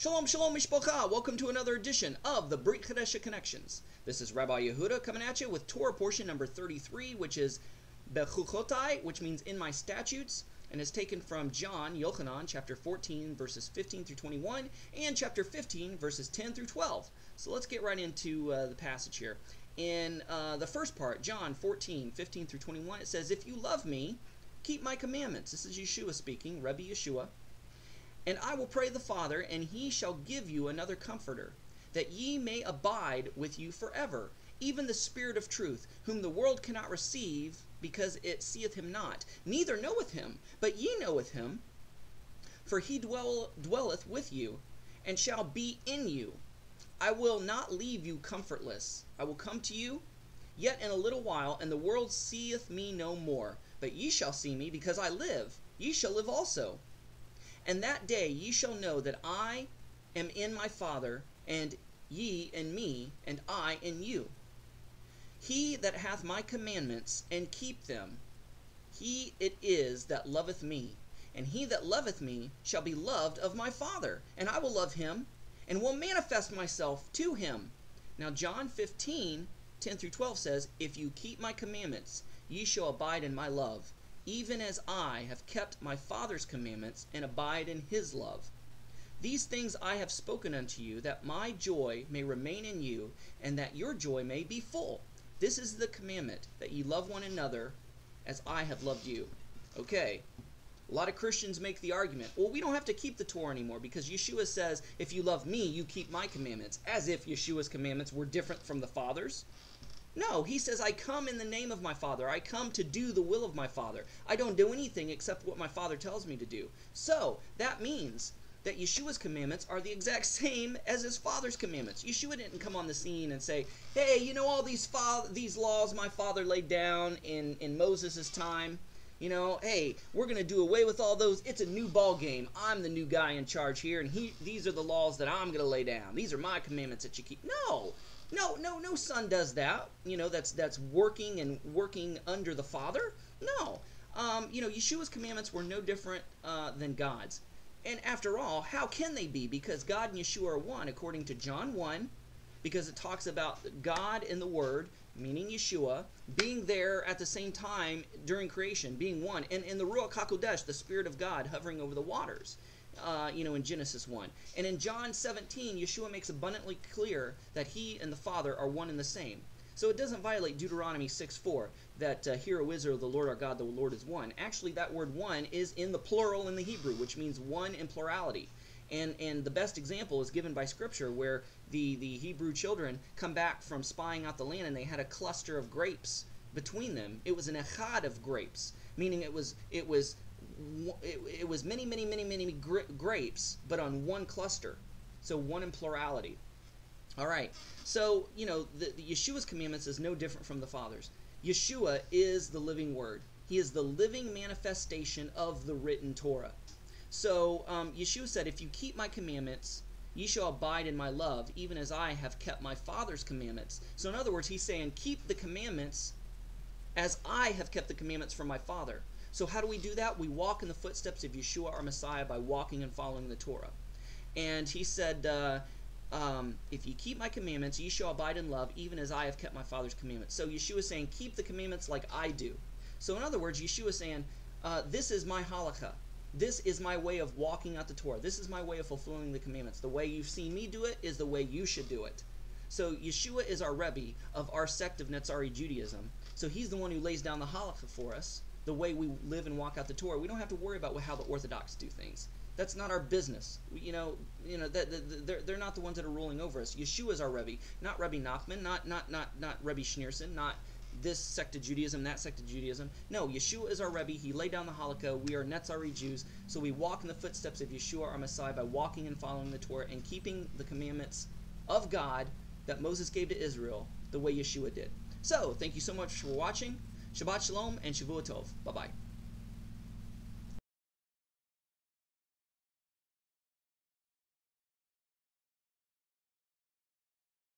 Shalom, shalom, mishpacha. Welcome to another edition of the Brit Chadasha Connections. This is Rabbi Yehuda coming at you with Torah portion number 33, which is Bechuchotai, which means in my statutes, and is taken from John, Yochanan, chapter 14, verses 15 through 21, and chapter 15, verses 10 through 12. So let's get right into the passage here. In the first part, John 14, 15 through 21, it says, "If you love me, keep my commandments." This is Yeshua speaking, Rabbi Yeshua. "And I will pray the Father, and he shall give you another comforter, that ye may abide with you forever, even the Spirit of truth, whom the world cannot receive, because it seeth him not, neither knoweth him, but ye knoweth him, for he dwelleth with you, and shall be in you. I will not leave you comfortless. I will come to you yet in a little while, and the world seeth me no more. But ye shall see me, because I live. Ye shall live also. And that day ye shall know that I am in my Father, and ye in me, and I in you. He that hath my commandments, and keep them, he it is that loveth me. And he that loveth me shall be loved of my Father, and I will love him, and will manifest myself to him." Now John 15, 10 through 12 says, "If you keep my commandments, ye shall abide in my love, even as I have kept my Father's commandments, and abide in his love. These things I have spoken unto you, that my joy may remain in you, and that your joy may be full. This is the commandment, that ye love one another as I have loved you." Okay, a lot of Christians make the argument, well, we don't have to keep the Torah anymore, because Yeshua says, if you love me, you keep my commandments, as if Yeshua's commandments were different from the Father's. No, he says, I come in the name of my Father. I come to do the will of my Father. I don't do anything except what my Father tells me to do. So, that means that Yeshua's commandments are the exact same as his Father's commandments. Yeshua didn't come on the scene and say, hey, you know all these laws my Father laid down in Moses' time? You know, hey, we're going to do away with all those. It's a new ball game. I'm the new guy in charge here, and these are the laws that I'm going to lay down. These are my commandments that you keep. No son does that. You know, that's working under the Father. No. Yeshua's commandments were no different than God's. And after all, how can they be? Because God and Yeshua are one, according to John 1, because it talks about God and the Word, meaning Yeshua, being there at the same time during creation, being one, and in the Ruach HaKodesh, the Spirit of God hovering over the waters, in Genesis 1. And in John 17, Yeshua makes abundantly clear that he and the Father are one and the same. So it doesn't violate Deuteronomy 6:4, that hear, O Israel, the Lord our God, the Lord is one. Actually, that word one is in the plural in the Hebrew, which means one in plurality. And the best example is given by Scripture, where the Hebrew children come back from spying out the land, and they had a cluster of grapes between them. It was an echad of grapes, meaning it was many grapes, but on one cluster. So one in plurality. All right. So, the Yeshua's commandments is no different from the Father's. Yeshua is the living Word. He is the living manifestation of the written Torah. So, Yeshua said, if you keep my commandments, ye shall abide in my love, even as I have kept my Father's commandments. So, in other words, he's saying, keep the commandments as I have kept the commandments from my Father. So how do we do that? We walk in the footsteps of Yeshua, our Messiah, by walking and following the Torah. And he said, if you keep my commandments, ye shall abide in love, even as I have kept my Father's commandments. So Yeshua is saying, keep the commandments like I do. So in other words, Yeshua is saying, this is my halakha. This is my way of walking out the Torah. This is my way of fulfilling the commandments. The way you've seen me do it is the way you should do it. So Yeshua is our Rebbe of our sect of Netzari Judaism. So he's the one who lays down the halakha for us, the way we live and walk out the Torah. We don't have to worry about how the Orthodox do things. That's not our business. They're not the ones that are ruling over us. Yeshua is our Rebbe, not Rebbe Nachman, not Rebbe Schneerson, not this sect of Judaism, that sect of Judaism. No, Yeshua is our Rebbe. He laid down the halakha. We are Netzari Jews, so we walk in the footsteps of Yeshua, our Messiah, by walking and following the Torah and keeping the commandments of God that Moses gave to Israel the way Yeshua did. So, thank you so much for watching. Shabbat Shalom and Shavua Tov. Bye-bye.